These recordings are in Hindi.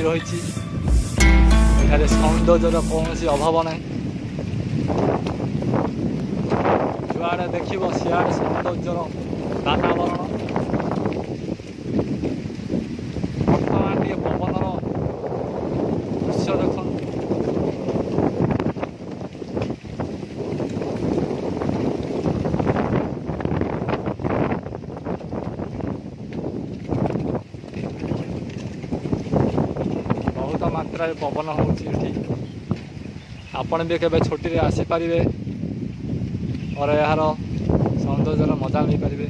भरी रही सौंदर्यर कौन अभाव ना जुआड़े देखिए सियाड़े सौंदर्यर वातावरण बर्तमान टे पवनर दृश्य देख मात्रा पवन होती आपण भी केवे छुट्टी आसीपारे और यार सौंदर्यर मजा नहीं पारे।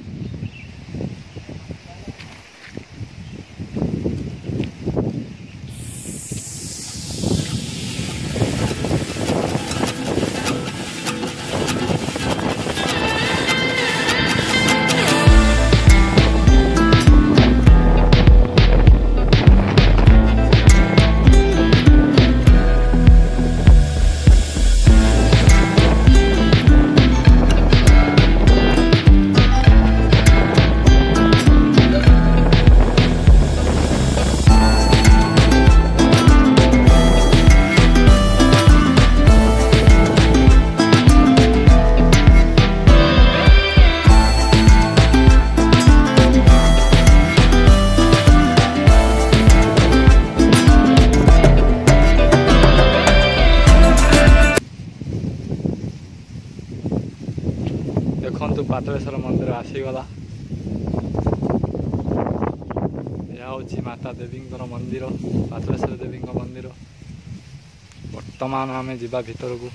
देखु पातालेश्वर मंदिर आसीगला यह हूँ माता देवी मंदिर पातालेश्वर देवी मंदिर। वर्तमान आम जा भीतर को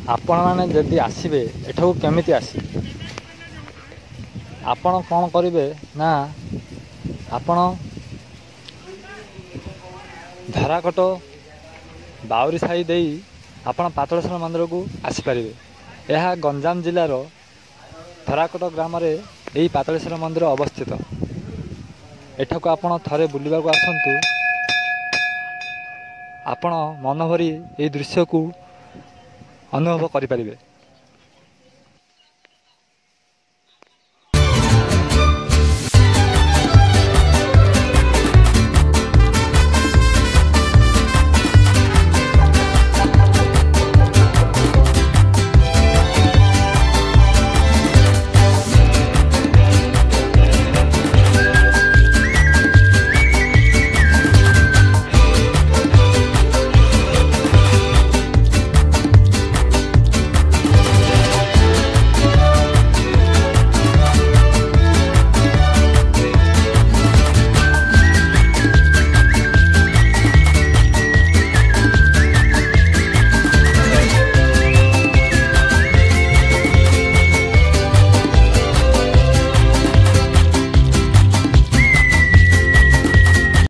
आपण मैंने जदि आसबे एठू केमिति आसबे आपण कौन करेंगे ना आपण धराकोट बाउरी साई दे आपण पातालेश्वर मंदिर को आसीपारे। यह गंजाम जिलार धराकोट ग्राम रे यही पातालेश्वर मंदिर अवस्थित। एठा को आपण थरे बुलिबा को आसंतु आपण मन भरी यही दृश्य को अनुभव करि परिबे।